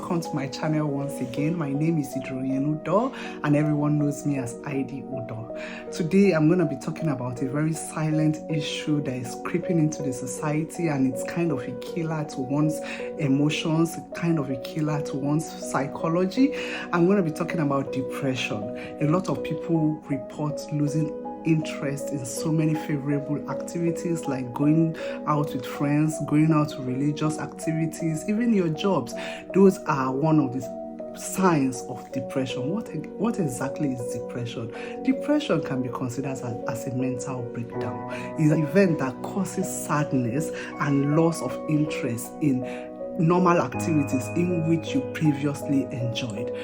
welcome to my channel once again. My name is Idroyin Udo and everyone knows me as ID Udo. Today I'm going to be talking about a very silent issue that is creeping into the society, and it's kind of a killer to one's emotions, kind of a killer to one's psychology. I'm going to be talking about depression. A lot of people report losing interest in so many favorable activities like going out with friends, going out to religious activities, even your jobs. Those are one of the signs of depression. What exactly is depression? Depression can be considered as a mental breakdown. It's an event that causes sadness and loss of interest in normal activities in which you previously enjoyed.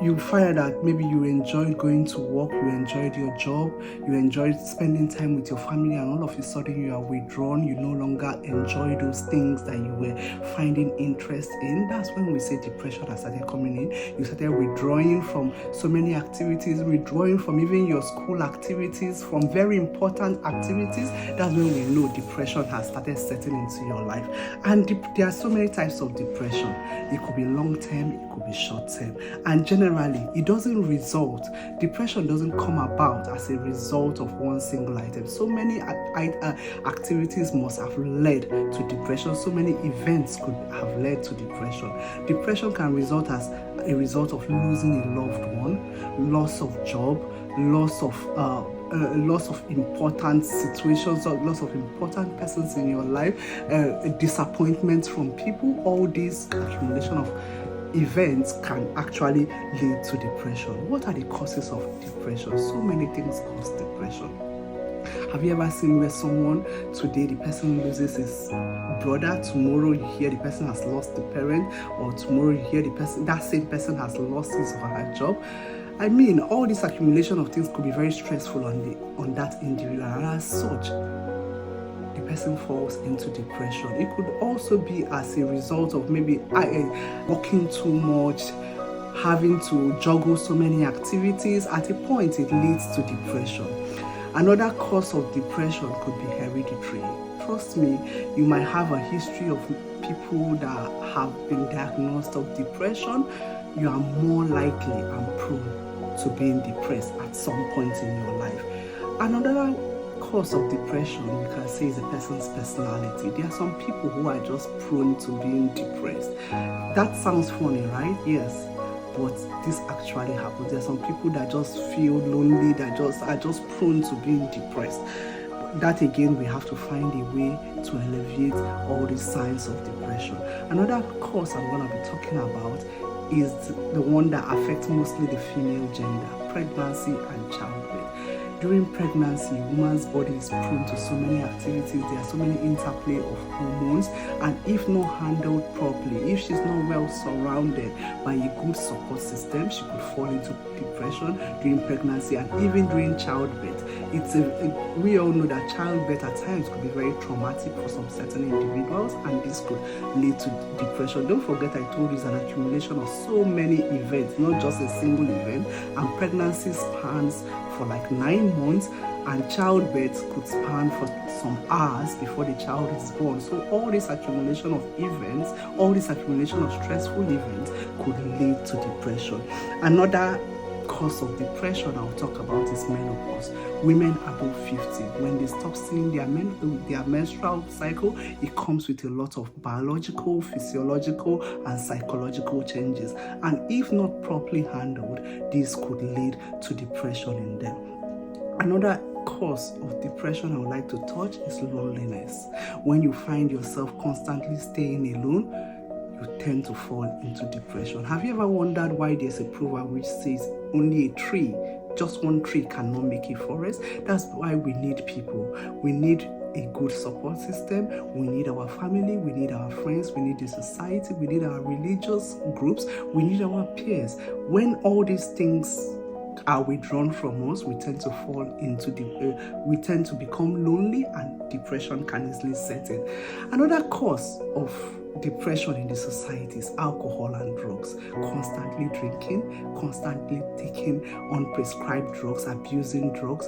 You find that maybe you enjoyed going to work, you enjoyed your job, you enjoyed spending time with your family, and all of a sudden you are withdrawn. You no longer enjoy those things that you were finding interest in. That's when we say depression has started coming in. You started withdrawing from so many activities, withdrawing from even your school activities, from very important activities. That's when we know depression has started setting into your life. And there are so many types of depression. It could be long-term, it could be short-term, and generally depression doesn't come about as a result of one single item. So many activities must have led to depression. So many events could have led to depression. Depression can result as a result of losing a loved one, loss of job, loss of important situations, or loss of important persons in your life, disappointment from people. All these accumulation of events can actually lead to depression. What are the causes of depression? So many things cause depression. Have you ever seen where someone, today the person loses his brother, tomorrow you hear the person has lost the parent, or tomorrow you hear that same person has lost his or her job? I mean, all this accumulation of things could be very stressful on that individual, and as such, the person falls into depression. It could also be as a result of maybe working too much, having to juggle so many activities. At a point, it leads to depression. Another cause of depression could be hereditary. Trust me, you might have a history of people that have been diagnosed of depression. You are more likely and prone to being depressed at some point in your life. Another cause of depression, you can say, is a person's personality. There are some people who are just prone to being depressed. That sounds funny, right? Yes, but this actually happens. There are some people that just feel lonely, that are just prone to being depressed. That again, we have to find a way to alleviate all these signs of depression. Another cause I'm going to be talking about is the one that affects mostly the female gender: pregnancy and childbirth. During pregnancy, woman's body is prone to so many activities. There are so many interplay of hormones, and if not handled properly, if she's not well surrounded by a good support system, she could fall into depression during pregnancy and even during childbirth. We all know that childbirth at times could be very traumatic for some certain individuals, and this could lead to depression. Don't forget, I told you it's an accumulation of so many events, not just a single event, and pregnancy spans for like 9 months, and childbirth could span for some hours before the child is born. So all this accumulation of events, all this accumulation of stressful events could lead to depression. Another cause of depression I'll talk about is menopause. Women above 50, when they stop seeing their menstrual cycle, it comes with a lot of biological, physiological, and psychological changes. And if not properly handled, this could lead to depression in them. Another cause of depression I would like to touch is loneliness. When you find yourself constantly staying alone, you tend to fall into depression. Have you ever wondered why there's a proverb which says only a tree, just one tree, cannot make a forest? That's why we need people. We need a good support system. We need our family, we need our friends, we need the society, we need our religious groups, we need our peers. When all these things are withdrawn from us, we tend to fall into we tend to become lonely, and depression can easily set in. Another cause of depression in the society is alcohol and drugs. Constantly drinking, constantly taking unprescribed drugs, abusing drugs,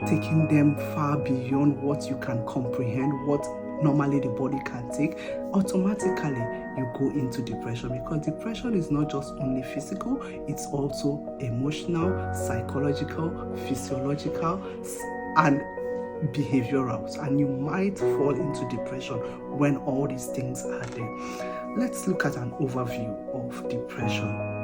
taking them far beyond what you can comprehend, what normally the body can take, automatically you go into depression, because depression is not just only physical, it's also emotional, psychological, physiological, and behavioral, and you might fall into depression when all these things are there. Let's look at an overview of depression.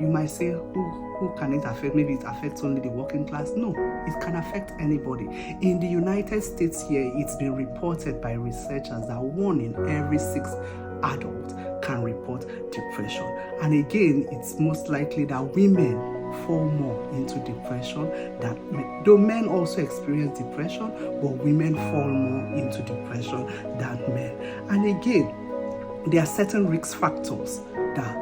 You might say, who can it affect? Maybe it affects only the working class. No, it can affect anybody. In the United States here, it's been reported by researchers that 1 in every 6 adults can report depression. And again, it's most likely that women fall more into depression than men. Though men also experience depression, but women fall more into depression than men. And again, there are certain risk factors that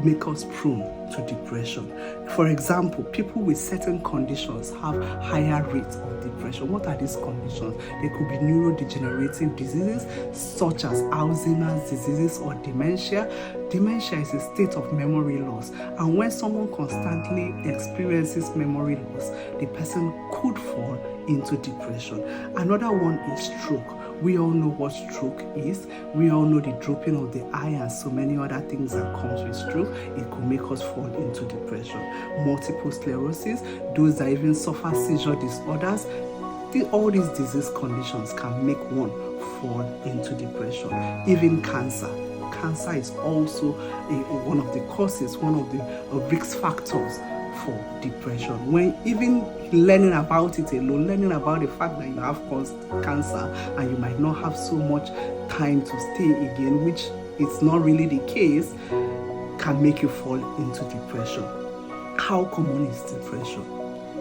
make us prone to depression. For example, people with certain conditions have higher rates of depression. What are these conditions? They could be neurodegenerative diseases such as Alzheimer's diseases or dementia. Dementia is a state of memory loss, and when someone constantly experiences memory loss, the person could fall into depression. Another one is stroke. We all know what stroke is. We all know the drooping of the eye and so many other things that comes with stroke. It could make us fall into depression. Multiple sclerosis, those that even suffer seizure disorders, all these disease conditions can make one fall into depression. Even cancer. Cancer is also one of the causes, one of the risk factors for depression. When even learning about it alone, learning about the fact that you have cancer and you might not have so much time to stay again, which is not really the case, can make you fall into depression. How common is depression?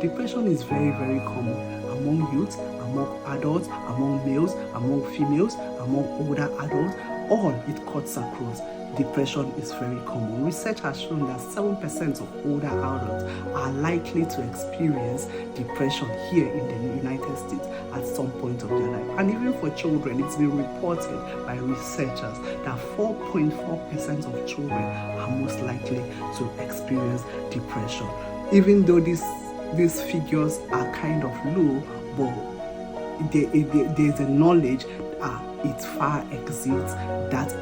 Depression is very, very common among youth, among adults, among males, among females, among older adults. All it cuts across. Depression is very common. Research has shown that 7% of older adults are likely to experience depression here in the United States at some point of their life. And even for children, it's been reported by researchers that 4.4% of children are most likely to experience depression. Even though these figures are kind of low, but there's a knowledge it far exceeds that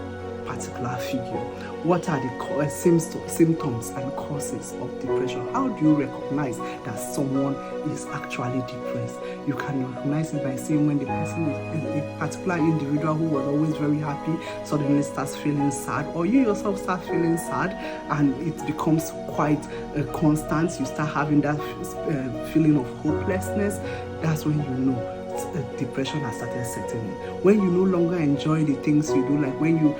particular figure. What are the symptoms and causes of depression? How do you recognize that someone is actually depressed? You can recognize it by seeing when the person is a particular individual who was always very happy suddenly starts feeling sad, or you yourself start feeling sad and it becomes quite constant. You start having that feeling of hopelessness. That's when you know depression has started setting in. When you no longer enjoy the things you do, like when you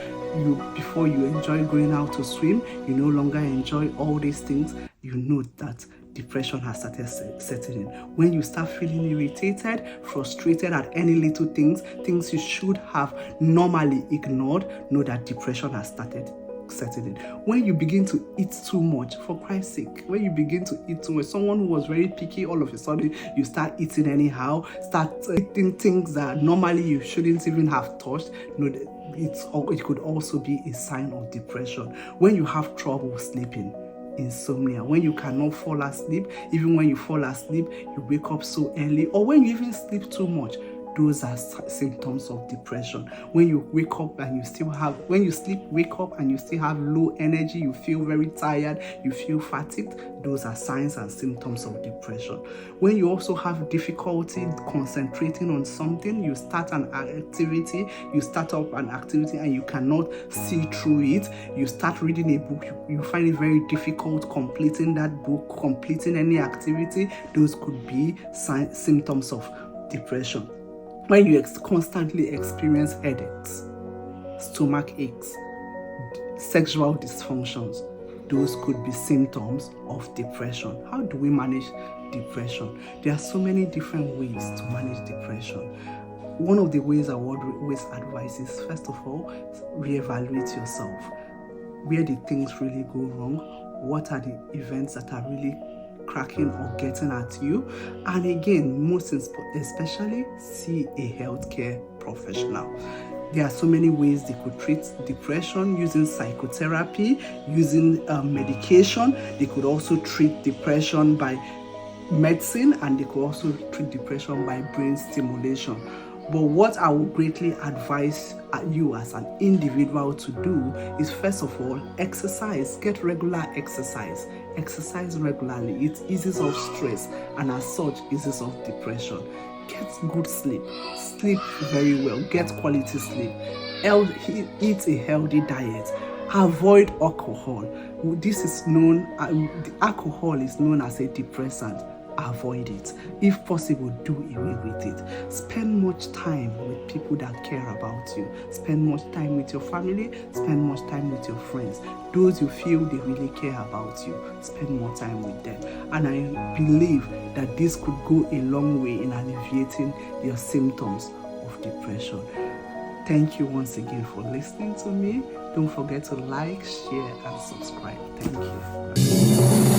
before you enjoy going out to swim, you no longer enjoy all these things, you know that depression has started setting in. When you start feeling irritated, frustrated at any little things you should have normally ignored, know that depression has started setting in. When you begin to eat too much, for Christ's sake, when you begin to eat too much, someone who was very picky, all of a sudden you start eating anyhow, start eating things that normally you shouldn't even have touched, know that it could also be a sign of depression. When you have trouble sleeping, insomnia, when you cannot fall asleep, even when you fall asleep, you wake up so early, or when you even sleep too much, those are symptoms of depression. When you wake up and you still have, when you sleep, wake up and you still have low energy, you feel very tired, you feel fatigued, those are signs and symptoms of depression. When you also have difficulty concentrating on something, you start up an activity and you cannot see through it, you start reading a book, you find it very difficult completing that book, completing any activity, those could be symptoms of depression. When you constantly experience headaches, stomach aches, sexual dysfunctions, those could be symptoms of depression. How do we manage depression? There are so many different ways to manage depression. One of the ways I would always advise is, first of all, reevaluate yourself. Where did things really go wrong? What are the events that are really cracking or getting at you? And again, most especially, see a healthcare professional. There are so many ways they could treat depression, using psychotherapy, using medication. They could also treat depression by medicine, and they could also treat depression by brain stimulation. But what I would greatly advise you as an individual to do is, first of all, exercise. Get regular exercise. Exercise regularly. It eases off stress, and as such eases off depression. Get good sleep. Sleep very well. Get quality sleep. Eat a healthy diet. Avoid alcohol. This is known, alcohol is known as a depressant. Avoid it. If possible, do away with it. Spend much time with people that care about you. Spend much time with your family. Spend much time with your friends. Those you feel they really care about you, spend more time with them. And I believe that this could go a long way in alleviating your symptoms of depression. Thank you once again for listening to me. Don't forget to like, share, and subscribe. Thank you.